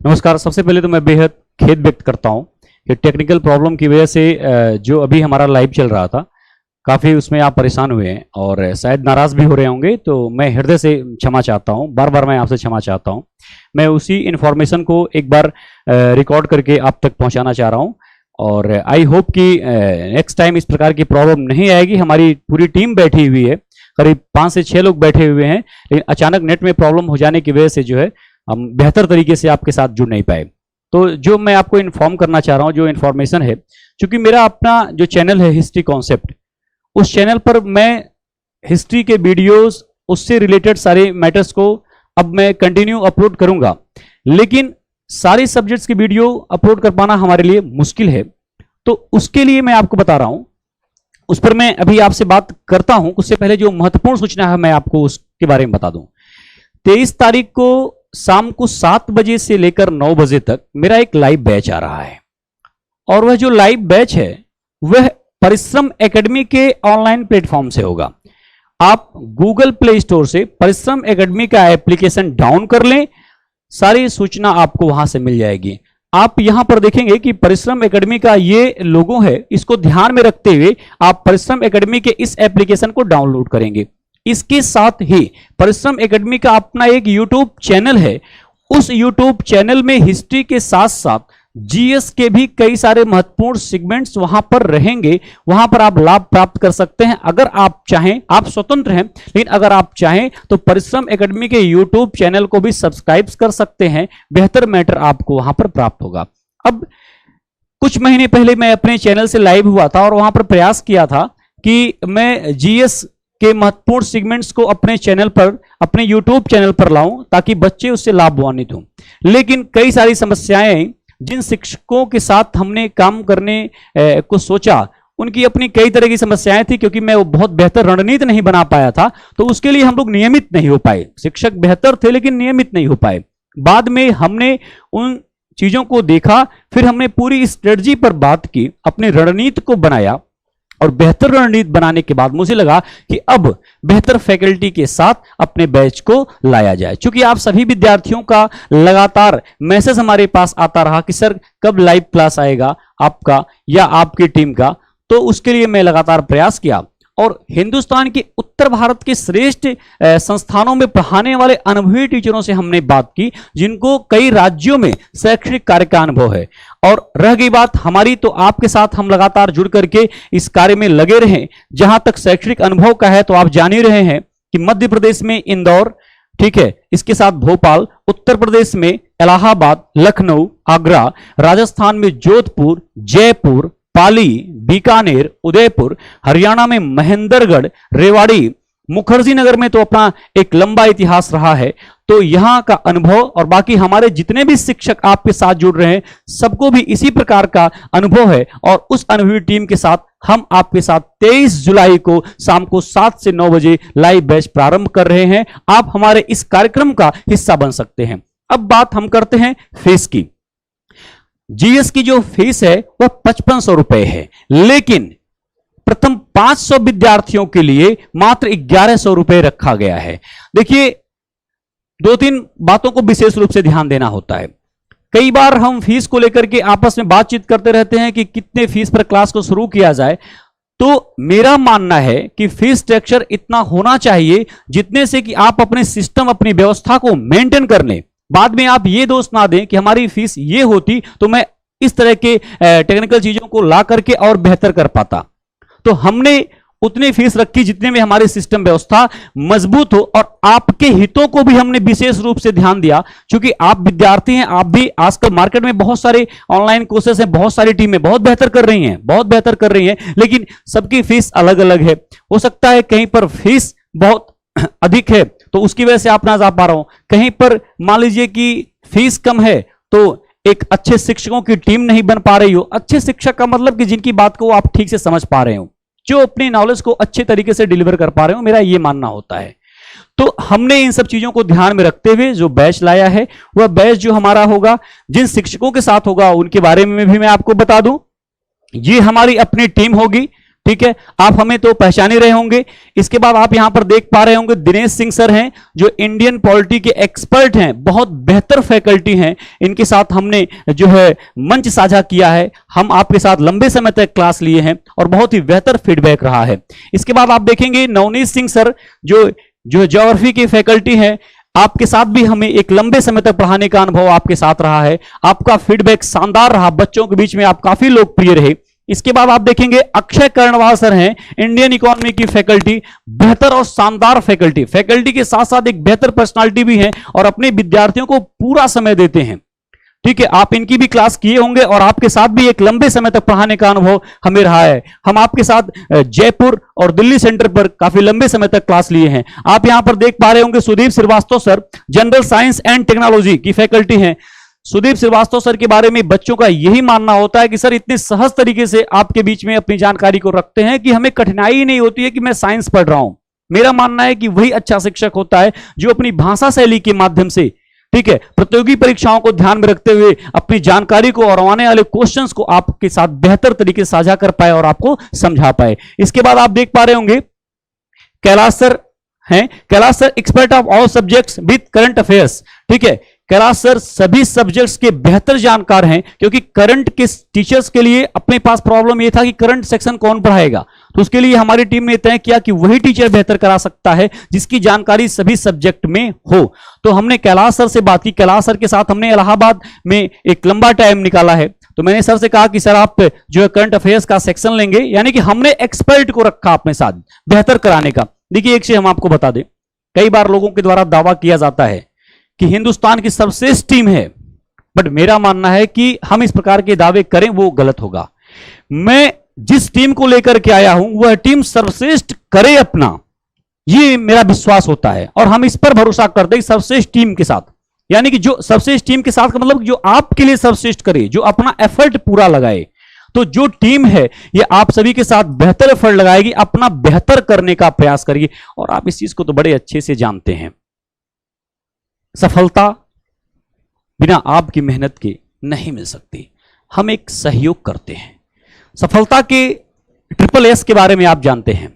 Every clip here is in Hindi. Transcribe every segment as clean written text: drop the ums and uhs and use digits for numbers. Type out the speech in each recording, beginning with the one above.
नमस्कार। सबसे पहले तो मैं बेहद खेद व्यक्त करता हूं कि टेक्निकल प्रॉब्लम की वजह से जो अभी हमारा लाइव चल रहा था काफ़ी उसमें आप परेशान हुए हैं और शायद नाराज़ भी हो रहे होंगे, तो मैं हृदय से क्षमा चाहता हूं। बार बार मैं आपसे क्षमा चाहता हूं। मैं उसी इन्फॉर्मेशन को एक बार रिकॉर्ड करके आप तक पहुंचाना चाह रहा हूं और आई होप कि नेक्स्ट टाइम इस प्रकार की प्रॉब्लम नहीं आएगी। हमारी पूरी टीम बैठी हुई है, करीब 5 से 6 लोग बैठे हुए हैं, लेकिन अचानक नेट में प्रॉब्लम हो जाने की वजह से जो है हम बेहतर तरीके से आपके साथ जुड़ नहीं पाए। तो जो मैं आपको इन्फॉर्म करना चाह रहा हूं, जो इन्फॉर्मेशन है, क्योंकि मेरा अपना जो चैनल है हिस्ट्री कॉन्सेप्ट, उस चैनल पर मैं हिस्ट्री के वीडियोस, उससे रिलेटेड सारे मैटर्स को अब मैं कंटिन्यू अपलोड करूंगा, लेकिन सारे सब्जेक्ट्स की वीडियो अपलोड कर पाना हमारे लिए मुश्किल है। तो उसके लिए मैं आपको बता रहा हूं, उस पर मैं अभी आपसे बात करता हूं। उससे पहले जो महत्वपूर्ण सूचना है मैं आपको उसके बारे में बता दूं। 23 तारीख को शाम को 7 बजे से लेकर 9 बजे तक मेरा एक लाइव बैच आ रहा है और वह जो लाइव बैच है वह परिश्रम एकेडमी के ऑनलाइन प्लेटफॉर्म से होगा। आप गूगल प्ले स्टोर से परिश्रम एकेडमी का एप्लीकेशन डाउन कर लें, सारी सूचना आपको वहां से मिल जाएगी। आप यहां पर देखेंगे कि परिश्रम एकेडमी का ये लोगो है, इसको ध्यान में रखते हुए आप परिश्रम एकेडमी के इस एप्लीकेशन को डाउनलोड करेंगे। इसके साथ ही परिश्रम एकेडमी का अपना एक यूट्यूब चैनल है, उस यूट्यूब चैनल में हिस्ट्री के साथ साथ जीएस के भी कई सारे महत्वपूर्ण सेगमेंट्स वहां पर रहेंगे। वहां पर आप लाभ प्राप्त कर सकते हैं अगर आप चाहें। आप स्वतंत्र हैं, लेकिन अगर आप चाहें तो परिश्रम एकेडमी के यूट्यूब चैनल को भी सब्सक्राइब कर सकते हैं। बेहतर मैटर आपको वहां पर प्राप्त होगा। अब कुछ महीने पहले मैं अपने चैनल से लाइव हुआ था और वहां पर प्रयास किया था कि मैं जीएस के महत्वपूर्ण सेगमेंट्स को अपने चैनल पर, अपने यूट्यूब चैनल पर लाऊं ताकि बच्चे उससे लाभान्वित हों। लेकिन कई सारी समस्याएं, जिन शिक्षकों के साथ हमने काम करने को सोचा, उनकी अपनी कई तरह की समस्याएं थी, क्योंकि मैं वो बहुत बेहतर रणनीति नहीं बना पाया था, तो उसके लिए हम लोग नियमित नहीं हो पाए। शिक्षक बेहतर थे लेकिन नियमित नहीं हो पाए। बाद में हमने उन चीजों को देखा, फिर हमने पूरी स्ट्रेटजी पर बात की, अपनी रणनीति को बनाया और बेहतर रणनीति बनाने के बाद मुझे लगा कि अब बेहतर फैकल्टी के साथ अपने बैच को लाया जाए। क्योंकि आप सभी विद्यार्थियों का लगातार मैसेज हमारे पास आता रहा कि सर कब लाइव क्लास आएगा आपका या आपकी टीम का, तो उसके लिए मैं लगातार प्रयास किया और हिंदुस्तान के उत्तर भारत के श्रेष्ठ संस्थानों में पढ़ाने वाले अनुभवी टीचरों से हमने बात की, जिनको कई राज्यों में शैक्षणिक कार्य का अनुभव है। और रह गई बात हमारी, तो आपके साथ हम लगातार जुड़ करके इस कार्य में लगे रहे। जहां तक शैक्षणिक अनुभव का है, तो आप जान ही रहे हैं कि मध्य प्रदेश में इंदौर, ठीक है, इसके साथ भोपाल, उत्तर प्रदेश में इलाहाबाद, लखनऊ, आगरा, राजस्थान में जोधपुर, जयपुर, पाली, बीकानेर, उदयपुर, हरियाणा में महेंद्रगढ़, रेवाड़ी, मुखर्जी नगर में तो अपना एक लंबा इतिहास रहा है। तो यहां का अनुभव और बाकी हमारे जितने भी शिक्षक आपके साथ जुड़ रहे हैं, सबको भी इसी प्रकार का अनुभव है और उस अनुभवी टीम के साथ हम आपके साथ 23 जुलाई को शाम को 7 से 9 बजे लाइव बैच प्रारंभ कर रहे हैं। आप हमारे इस कार्यक्रम का हिस्सा बन सकते हैं। अब बात हम करते हैं फीस की। जीएस की जो फीस है वह 5500 रुपए है, लेकिन प्रथम 500 विद्यार्थियों के लिए मात्र 1100 रुपए रखा गया है। देखिए, 2-3 बातों को विशेष रूप से ध्यान देना होता है। कई बार हम फीस को लेकर के आपस में बातचीत करते रहते हैं कि कितने फीस पर क्लास को शुरू किया जाए। तो मेरा मानना है कि फीस स्ट्रक्चर इतना होना चाहिए जितने से कि आप अपने सिस्टम, अपनी व्यवस्था को मेंटेन कर लें। बाद में आप ये दोष ना दें कि हमारी फीस ये होती तो मैं इस तरह के टेक्निकल चीजों को ला करके और बेहतर कर पाता। तो हमने उतनी फीस रखी जितने में हमारी सिस्टम व्यवस्था मजबूत हो और आपके हितों को भी हमने विशेष रूप से ध्यान दिया, क्योंकि आप विद्यार्थी हैं। आप भी आजकल मार्केट में बहुत सारे ऑनलाइन कोर्सेस हैं, बहुत सारी टीमें बहुत बेहतर कर रही हैं, बहुत बेहतर कर रही हैं, लेकिन सबकी फीस अलग अलग है। हो सकता है कहीं पर फीस बहुत अधिक है तो उसकी वजह से आप ना जा पा रहा हो, कहीं पर मान लीजिए कि फीस कम है तो एक अच्छे शिक्षकों की टीम नहीं बन पा रही हो। अच्छे शिक्षक का मतलब कि जिनकी बात को आप ठीक से समझ पा रहे हो, जो अपनी नॉलेज को अच्छे तरीके से डिलीवर कर पा रहे हो, मेरा ये मानना होता है। तो हमने इन सब चीजों को ध्यान में रखते हुए जो बैच लाया है, वह बैच जो हमारा होगा, जिन शिक्षकों के साथ होगा उनके बारे में भी मैं आपको बता दूं। ये हमारी अपनी टीम होगी, ठीक है, आप हमें तो पहचान ही रहे होंगे। इसके बाद आप यहां पर देख पा रहे होंगे दिनेश सिंह सर हैं, जो इंडियन पॉलिटी के एक्सपर्ट हैं, बहुत बेहतर फैकल्टी हैं। इनके साथ हमने जो है मंच साझा किया है, हम आपके साथ लंबे समय तक क्लास लिए हैं और बहुत ही बेहतर फीडबैक रहा है। इसके बाद आप देखेंगे नवनीत सिंह सर, जो ज्योग्राफी की फैकल्टी है, आपके साथ भी हमें एक लंबे समय तक पढ़ाने का अनुभव आपके साथ रहा है। आपका फीडबैक शानदार रहा, बच्चों के बीच में आप काफी लोकप्रिय रहे। इसके बाद आप देखेंगे अक्षय कर्णवाल सर हैं, इंडियन इकोनॉमी की फैकल्टी, बेहतर और शानदार फैकल्टी के साथ साथ एक बेहतर पर्सनालिटी भी है और अपने विद्यार्थियों को पूरा समय देते हैं। ठीक है, आप इनकी भी क्लास किए होंगे और आपके साथ भी एक लंबे समय तक पढ़ाने का अनुभव हमें रहा है। हम आपके साथ जयपुर और दिल्ली सेंटर पर काफी लंबे समय तक क्लास लिए हैं। आप यहां पर देख पा रहे होंगे Sudeep Srivastava sir, general science and technology की फैकल्टी हैं। सुदीप श्रीवास्तव सर के बारे में बच्चों का यही मानना होता है कि सर इतने सहज तरीके से आपके बीच में अपनी जानकारी को रखते हैं कि हमें कठिनाई ही नहीं होती है कि मैं साइंस पढ़ रहा हूं। मेरा मानना है कि वही अच्छा शिक्षक होता है जो अपनी भाषा शैली के माध्यम से, ठीक है, प्रतियोगी परीक्षाओं को ध्यान में रखते हुए अपनी जानकारी को और आने वाले क्वेश्चंस को आपके साथ बेहतर तरीके से साझा कर पाए और आपको समझा पाए। इसके बाद आप देख पा रहे होंगे कैलाश सर हैं, Kailash sir expert of all subjects with current affairs. ठीक है, कैलाश सर सभी सब्जेक्ट्स के बेहतर जानकार हैं, क्योंकि करंट के टीचर्स के लिए अपने पास प्रॉब्लम यह था कि करंट सेक्शन कौन पढ़ाएगा, तो उसके लिए हमारी टीम ने तय किया कि वही टीचर बेहतर करा सकता है जिसकी जानकारी सभी सब्जेक्ट में हो। तो हमने कैलाश सर से बात की, कैलाश सर के साथ हमने इलाहाबाद में एक लंबा टाइम निकाला है। तो मैंने सर से कहा कि सर आप जो है करंट अफेयर्स का सेक्शन लेंगे, यानी कि हमने एक्सपर्ट को रखा अपने साथ बेहतर कराने का। देखिए एक चीज हम आपको बता दें, कई बार लोगों के द्वारा दावा किया जाता है कि हिंदुस्तान की सर्वश्रेष्ठ टीम है, बट मेरा मानना है कि हम इस प्रकार के दावे करें वो गलत होगा। मैं जिस टीम को लेकर के आया हूं वह टीम सर्वश्रेष्ठ करे अपना, ये मेरा विश्वास होता है और हम इस पर भरोसा करते हैं सर्वश्रेष्ठ टीम के साथ, यानी कि जो सर्वश्रेष्ठ टीम के साथ का मतलब जो आपके लिए सर्वश्रेष्ठ करे, जो अपना एफर्ट पूरा लगाए। तो जो टीम है ये आप सभी के साथ बेहतर एफर्ट लगाएगी, अपना बेहतर करने का प्रयास करेगी। और आप इस चीज को तो बड़े अच्छे से जानते हैं, सफलता बिना आपकी मेहनत के नहीं मिल सकती। हम एक सहयोग करते हैं। सफलता के ट्रिपल एस के बारे में आप जानते हैं,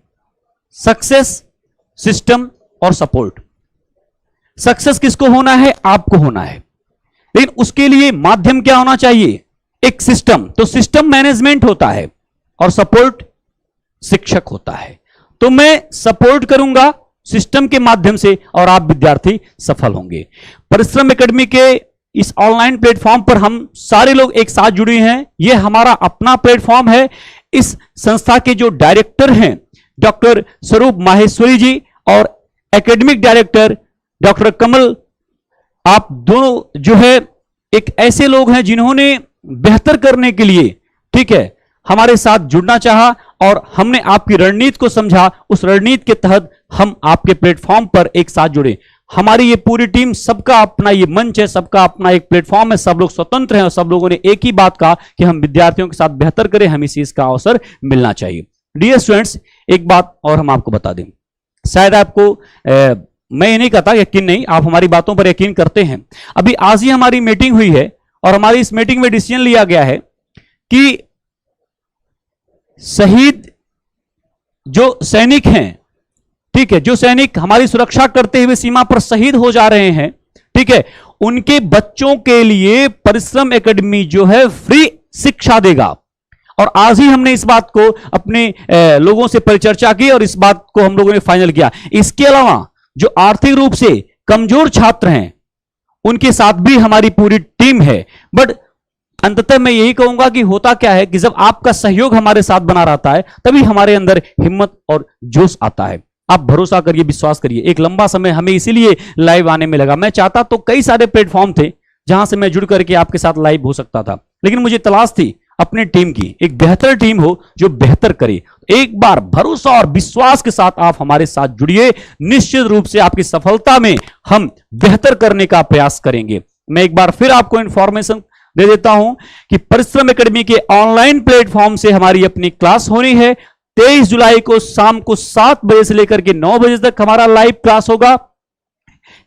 सक्सेस, सिस्टम और सपोर्ट। सक्सेस किसको होना है? आपको होना है, लेकिन उसके लिए माध्यम क्या होना चाहिए? एक सिस्टम। तो सिस्टम मैनेजमेंट होता है और सपोर्ट शिक्षक होता है। तो मैं सपोर्ट करूंगा सिस्टम के माध्यम से और आप विद्यार्थी सफल होंगे। परिश्रम एकेडमी के इस ऑनलाइन प्लेटफॉर्म पर हम सारे लोग एक साथ जुड़े हैं। यह हमारा अपना प्लेटफॉर्म है। इस संस्था के जो डायरेक्टर हैं डॉक्टर स्वरूप माहेश्वरी जी और एकेडमिक डायरेक्टर डॉक्टर कमल, आप दोनों जो है एक ऐसे लोग हैं जिन्होंने बेहतर करने के लिए, ठीक है, हमारे साथ जुड़ना चाहा और हमने आपकी रणनीति को समझा। उस रणनीति के तहत हम आपके प्लेटफॉर्म पर एक साथ जुड़े। हमारी ये पूरी टीम, सबका अपना ये मंच है, सबका अपना एक प्लेटफॉर्म है, सब लोग स्वतंत्र हैं और सब लोगों ने एक ही बात कहा कि हम विद्यार्थियों के साथ बेहतर करें, हमें इस चीज का अवसर मिलना चाहिए। डियर स्टूडेंट्स, एक बात और हम आपको बता दें, शायद आपको मैं ये नहीं कहता यकीन नहीं, आप हमारी बातों पर यकीन करते हैं। अभी आज ही हमारी मीटिंग हुई है और हमारी इस मीटिंग में डिसीजन लिया गया है कि शहीद जो सैनिक हैं, ठीक है, जो सैनिक हमारी सुरक्षा करते हुए सीमा पर शहीद हो जा रहे हैं, ठीक है, उनके बच्चों के लिए परिश्रम एकेडमी जो है फ्री शिक्षा देगा। और आज ही हमने इस बात को अपने लोगों से परिचर्चा की और इस बात को हम लोगों ने फाइनल किया। इसके अलावा जो आर्थिक रूप से कमजोर छात्र हैं उनके साथ भी हमारी पूरी टीम है। बट अंततः मैं यही कहूंगा कि होता क्या है कि जब आपका सहयोग हमारे साथ बना रहता है तभी हमारे अंदर हिम्मत और जोश आता है। आप भरोसा करिए, विश्वास करिए। एक लंबा समय हमें इसीलिए लाइव आने में लगा। मैं चाहता तो कई सारे प्लेटफॉर्म थे जहां से मैं जुड़ करके आपके साथ लाइव हो सकता था, लेकिन मुझे तलाश थी अपने टीम की, एक बेहतर टीम हो जो बेहतर करे। एक बार भरोसा और विश्वास के साथ आप हमारे साथ जुड़िए, निश्चित रूप से आपकी सफलता में हम बेहतर करने का प्रयास करेंगे। मैं एक बार फिर आपको इंफॉर्मेशन दे देता हूं कि परिश्रम एकेडमी के ऑनलाइन प्लेटफॉर्म से हमारी अपनी क्लास होनी है। 23 जुलाई को शाम को 7 बजे से लेकर के 9 बजे तक हमारा लाइव क्लास होगा।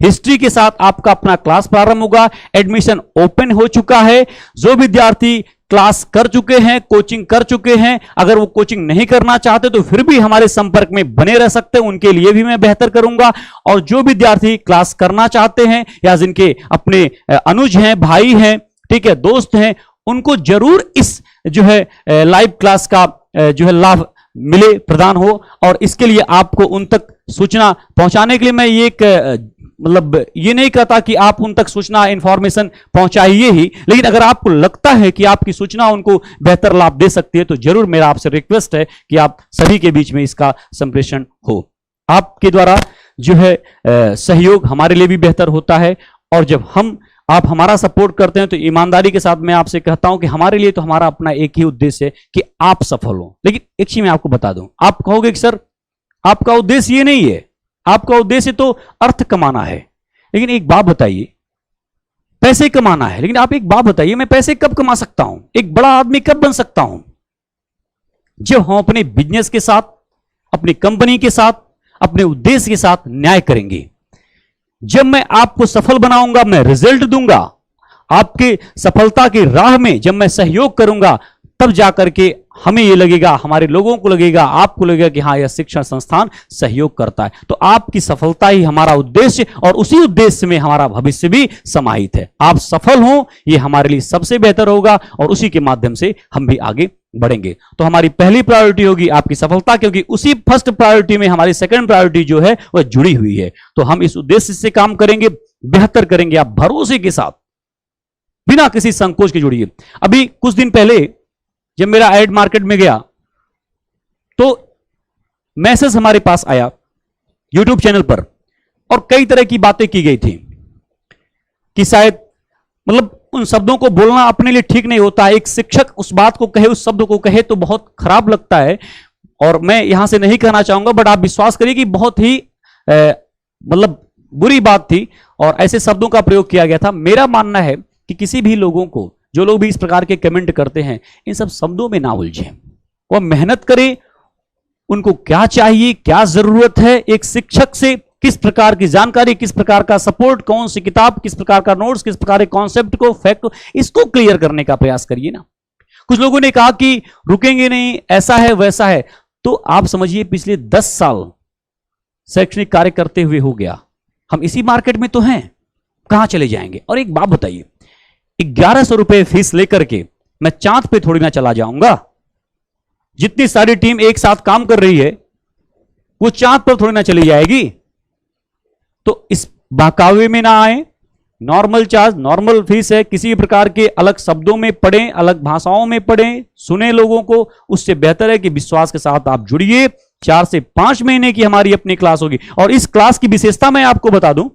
हिस्ट्री के साथ आपका अपना क्लास प्रारंभ होगा। एडमिशन ओपन हो चुका है। जो विद्यार्थी क्लास कर चुके हैं, कोचिंग कर चुके हैं, अगर वो कोचिंग नहीं करना चाहते तो फिर भी हमारे संपर्क में बने रह सकते हैं, उनके लिए भी मैं बेहतर करूंगा। और जो विद्यार्थी क्लास करना चाहते हैं या जिनके अपने अनुज हैं, भाई हैं, ठीक है, दोस्त हैं, उनको जरूर इस जो है लाइव क्लास का जो है लाभ मिले, प्रदान हो। और इसके लिए आपको उन तक सूचना पहुंचाने के लिए मैं ये एक मतलब ये नहीं कहता कि आप उन तक सूचना इंफॉर्मेशन पहुंचाइए ही, लेकिन अगर आपको लगता है कि आपकी सूचना उनको बेहतर लाभ दे सकती है तो जरूर मेरा आपसे रिक्वेस्ट है कि आप सभी के बीच में इसका संप्रेषण हो। आपके द्वारा जो है सहयोग हमारे लिए भी बेहतर होता है। और जब आप हमारा सपोर्ट करते हैं तो ईमानदारी के साथ मैं आपसे कहता हूं कि हमारे लिए तो हमारा अपना एक ही उद्देश्य है कि आप सफल हो। लेकिन एक चीज मैं आपको बता दूं, आप कहोगे कि सर आपका उद्देश्य ये नहीं है, आपका उद्देश्य तो अर्थ कमाना है। लेकिन एक बात बताइए, पैसे कमाना है, लेकिन आप एक बात बताइए, मैं पैसे कब कमा सकता हूं, एक बड़ा आदमी कब बन सकता हूं? जब हम अपने बिजनेस के साथ, अपनी कंपनी के साथ, अपने उद्देश्य के साथ न्याय करेंगे। जब मैं आपको सफल बनाऊंगा, मैं रिजल्ट दूंगा, आपके सफलता की राह में जब मैं सहयोग करूंगा, तब जाकर के हमें यह लगेगा, हमारे लोगों को लगेगा, आपको लगेगा कि हाँ, यह शिक्षण संस्थान सहयोग करता है। तो आपकी सफलता ही हमारा उद्देश्य और उसी उद्देश्य में हमारा भविष्य भी समाहित है। आप सफल हो, यह हमारे लिए सबसे बेहतर होगा और उसी के माध्यम से हम भी आगे बढ़ेंगे। तो हमारी पहली प्रायोरिटी होगी आपकी सफलता, क्योंकि उसी फर्स्ट प्रायोरिटी में हमारी सेकंड प्रायोरिटी जो है वह जुड़ी हुई है। तो हम इस उद्देश्य से काम करेंगे, बेहतर करेंगे। आप भरोसे के साथ, बिना किसी संकोच के जुड़िए। अभी कुछ दिन पहले जब मेरा एड मार्केट में गया तो मैसेज हमारे पास आया यूट्यूब चैनल पर और कई तरह की बातें की गई थी कि शायद मतलब उन शब्दों को बोलना अपने लिए ठीक नहीं होता। एक शिक्षक उस बात को कहे, उस शब्द को कहे तो बहुत खराब लगता है और मैं यहां से नहीं कहना चाहूंगा, बट आप विश्वास करिए कि बहुत ही मतलब बुरी बात थी और ऐसे शब्दों का प्रयोग किया गया था। मेरा मानना है कि किसी भी लोगों को, जो लोग भी इस प्रकार के कमेंट करते हैं, इन सब शब्दों में ना उलझें, वह मेहनत करें। उनको क्या चाहिए, क्या जरूरत है एक शिक्षक से, किस प्रकार की जानकारी, किस प्रकार का सपोर्ट, कौन सी किताब, किस प्रकार का नोट्स, किस प्रकार के कॉन्सेप्ट को, फैक्ट को, इसको क्लियर करने का प्रयास करिए ना। कुछ लोगों ने कहा कि रुकेंगे नहीं, ऐसा है वैसा है, तो आप समझिए पिछले 10 साल शैक्षणिक कार्य करते हुए हो गया, हम इसी मार्केट में तो हैं, कहां चले जाएंगे? और एक बात बताइए, 1100 रुपए फीस लेकर के मैं चांद पे थोड़ी ना चला जाऊंगा। जितनी सारी टीम एक साथ काम कर रही है वो चांद पर थोड़ी ना चली जाएगी। तो इस बहकावे में ना आए। नॉर्मल चार्ज, नॉर्मल फीस है। किसी प्रकार के अलग शब्दों में पढ़ें, अलग भाषाओं में पढ़ें, सुने लोगों को, उससे बेहतर है कि विश्वास के साथ आप जुड़िए। 4 से 5 महीने की हमारी अपनी क्लास होगी और इस क्लास की विशेषता मैं आपको बता दूं,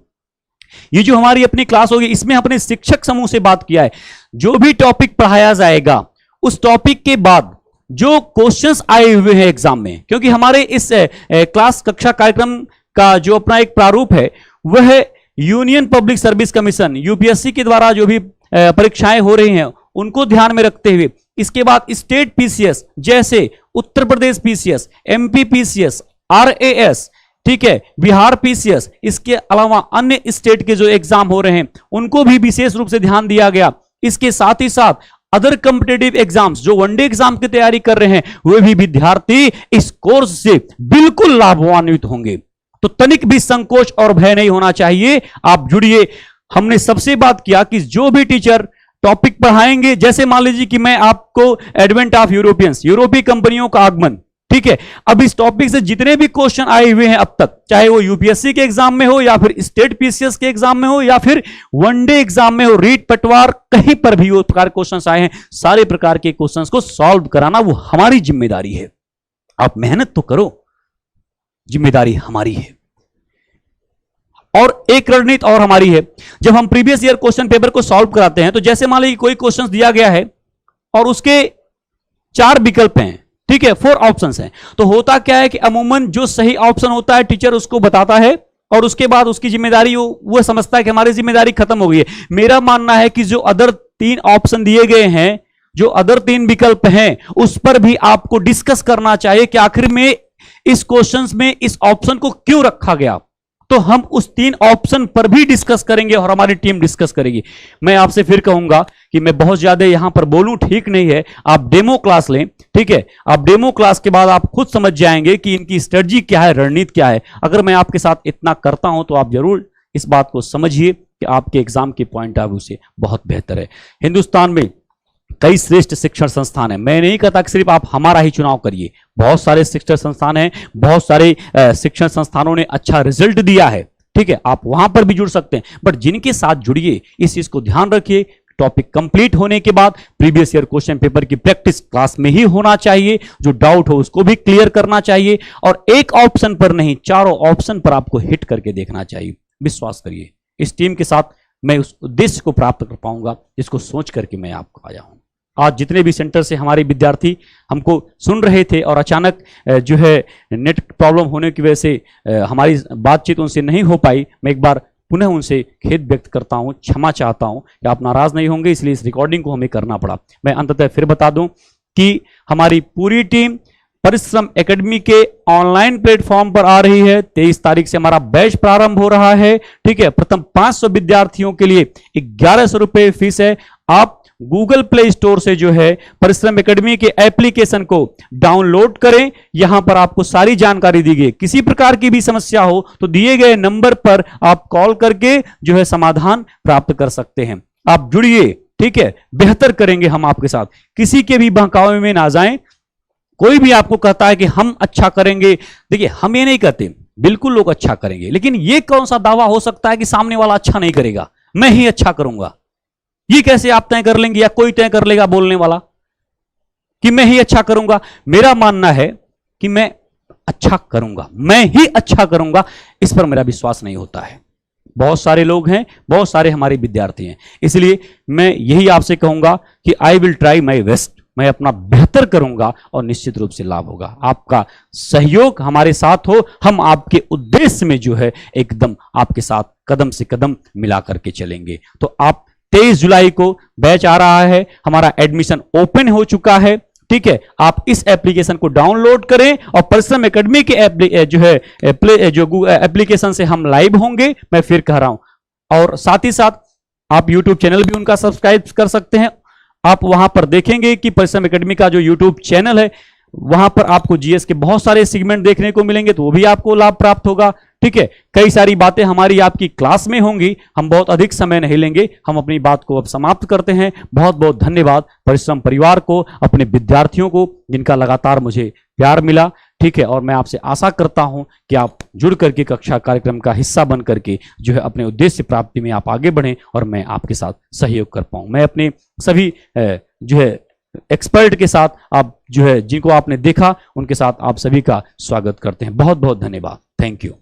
ये जो हमारी अपनी क्लास होगी इसमें अपने शिक्षक समूह से बात किया है। जो भी टॉपिक पढ़ाया जाएगा उस टॉपिक के बाद जो क्वेश्चंस आए हुए हैं एग्जाम में, क्योंकि हमारे इस क्लास कक्षा कार्यक्रम का जो अपना एक प्रारूप है वह union public service commission UPSC के द्वारा जो भी परीक्षाएं हो रही हैं उनको ध्यान में रखते हुए, इसके बाद स्टेट पीसीएस जैसे Uttar Pradesh PCS, MP PCS, RAS, ठीक है, बिहार पीसीएस, इसके अलावा अन्य स्टेट के जो एग्जाम हो रहे हैं उनको भी विशेष रूप से ध्यान दिया गया। इसके साथ ही साथ अदर कॉम्पिटिटिव एग्जाम्स जो वनडे एग्जाम की तैयारी कर रहे हैं वे भी विद्यार्थी इस कोर्स से बिल्कुल लाभान्वित होंगे। तो तनिक भी संकोच और भय नहीं होना चाहिए, आप जुड़िए। हमने सबसे बात किया कि जो भी टीचर टॉपिक पढ़ाएंगे, जैसे मान लीजिए कि मैं आपको एडवेंट ऑफ यूरोपियंस, यूरोपीय कंपनियों का आगमन, ठीक है, अब इस टॉपिक से जितने भी क्वेश्चन आए हुए हैं अब तक, चाहे वो यूपीएससी के एग्जाम में हो या फिर स्टेट पीसीएस के एग्जाम में हो या फिर वनडे एग्जाम में हो, रीट पटवार, कहीं पर भी वो प्रकार क्वेश्चंस आए हैं, सारे प्रकार के क्वेश्चंस को सॉल्व कराना वो हमारी जिम्मेदारी है। आप मेहनत तो करो, जिम्मेदारी हमारी है। और एक रणनीति और हमारी है, जब हम प्रीवियस ईयर क्वेश्चन पेपर को सॉल्व कराते हैं तो जैसे मान लीजिए कोई क्वेश्चन दिया गया है और उसके 4 विकल्प हैं, ठीक है, 4 ऑप्शंस हैं, तो होता क्या है कि अमूमन जो सही ऑप्शन होता है टीचर उसको बताता है और उसके बाद उसकी जिम्मेदारी वो समझता है कि हमारी जिम्मेदारी खत्म हो गई है। मेरा मानना है कि जो अदर 3 ऑप्शन दिए गए हैं, जो अदर 3 विकल्प हैं, उस पर भी आपको डिस्कस करना चाहिए कि आखिर में इस क्वेश्चंस में इस ऑप्शन को क्यों रखा गया। तो हम उस 3 ऑप्शन पर भी डिस्कस करेंगे और हमारी टीम डिस्कस करेगी। मैं आपसे फिर कहूंगा कि मैं बहुत ज्यादा यहां पर बोलूं ठीक नहीं है, आप डेमो क्लास लें, ठीक है। आप डेमो क्लास के बाद आप खुद समझ जाएंगे कि इनकी स्ट्रेटजी क्या है, रणनीति क्या है। अगर मैं आपके साथ इतना करता हूं तो आप जरूर इस बात को समझिए कि आपके एग्जाम के पॉइंट ऑफ व्यू से बहुत बेहतर है। हिंदुस्तान में कई श्रेष्ठ शिक्षण संस्थान है। मैं नहीं कहता कि सिर्फ आप हमारा ही चुनाव करिए, बहुत सारे शिक्षण संस्थान हैं, बहुत सारे शिक्षण संस्थानों ने अच्छा रिजल्ट दिया है, ठीक है। आप वहां पर भी जुड़ सकते हैं, बट जिनके साथ जुड़िए इस चीज को ध्यान रखिए, टॉपिक कंप्लीट होने के बाद प्रीवियस ईयर क्वेश्चन पेपर की प्रैक्टिस क्लास में ही होना चाहिए, जो डाउट हो उसको भी क्लियर करना चाहिए, और एक ऑप्शन पर नहीं, चारों ऑप्शन पर आपको हिट करके देखना चाहिए। विश्वास करिए, इस टीम के साथ मैं उस उद्देश्य को प्राप्त कर पाऊंगा जिसको सोच करके मैं आपको आया हूं। आज जितने भी सेंटर से हमारे विद्यार्थी हमको सुन रहे थे और अचानक जो है नेट प्रॉब्लम होने की वजह से हमारी बातचीत उनसे नहीं हो पाई, मैं एक बार पुनः उनसे खेद व्यक्त करता हूं, क्षमा चाहता हूं कि आप नाराज नहीं होंगे, इसलिए इस रिकॉर्डिंग को हमें करना पड़ा। मैं अंततः फिर बता दूं कि हमारी पूरी टीम परिश्रम एकेडमी के ऑनलाइन प्लेटफॉर्म पर आ रही है। 23 तारीख से हमारा बैच प्रारंभ हो रहा है, ठीक है। प्रथम 500 विद्यार्थियों के लिए 1100 रुपए फीस है। आप गूगल प्ले स्टोर से जो है परिश्रम एकेडमी के एप्लीकेशन को डाउनलोड करें, यहां पर आपको सारी जानकारी दी गई। किसी प्रकार की भी समस्या हो तो दिए गए नंबर पर आप कॉल करके जो है समाधान प्राप्त कर सकते हैं। आप जुड़िए, ठीक है, बेहतर करेंगे हम आपके साथ। किसी के भी बहकावे में ना जाएं। कोई भी आपको कहता है कि हम अच्छा करेंगे, देखिए हम ये नहीं कहते, बिल्कुल लोग अच्छा करेंगे, लेकिन ये कौन सा दावा हो सकता है कि सामने वाला अच्छा नहीं करेगा, मैं ही अच्छा करूंगा? ये कैसे आप तय कर लेंगे या कोई तय कर लेगा बोलने वाला कि मैं ही अच्छा करूंगा? मेरा मानना है कि मैं अच्छा करूंगा, मैं ही अच्छा करूंगा, इस पर मेरा विश्वास नहीं होता है। बहुत सारे लोग हैं, बहुत सारे हमारे विद्यार्थी हैं, इसलिए मैं यही आपसे कहूंगा कि I will try my best, मैं अपना बेहतर करूंगा और निश्चित रूप से लाभ होगा। आपका सहयोग हमारे साथ हो, हम आपके उद्देश्य में जो है एकदम आपके साथ कदम से कदम मिला करके चलेंगे। तो आप 23 जुलाई को बैच आ रहा है, हमारा एडमिशन ओपन हो चुका है, ठीक है। आप इस एप्लीकेशन को डाउनलोड करें और परिश्रम एकेडमी के जो है एप्लीकेशन से हम लाइव होंगे, मैं फिर कह रहा हूं। और साथ ही साथ आप यूट्यूब चैनल भी उनका सब्सक्राइब कर सकते हैं। आप वहां पर देखेंगे कि परिश्रम एकेडमी का जो यूट्यूब चैनल है, वहां पर आपको जीएस के बहुत सारे सेगमेंट देखने को मिलेंगे, तो वो भी आपको लाभ प्राप्त होगा, ठीक है। कई सारी बातें हमारी आपकी क्लास में होंगी। हम बहुत अधिक समय नहीं लेंगे, हम अपनी बात को अब समाप्त करते हैं। बहुत बहुत धन्यवाद परिश्रम परिवार को, अपने विद्यार्थियों को, जिनका लगातार मुझे प्यार मिला, ठीक है। और मैं आपसे आशा करता हूं कि आप जुड़ करके कक्षा कार्यक्रम का हिस्सा बन करके जो है अपने उद्देश्य प्राप्ति में आप आगे बढ़ें और मैं आपके साथ सहयोग कर पाऊं। मैं अपने सभी जो है एक्सपर्ट के साथ, आप जो है जिनको आपने देखा उनके साथ आप सभी का स्वागत करते हैं। बहुत बहुत धन्यवाद। Thank you.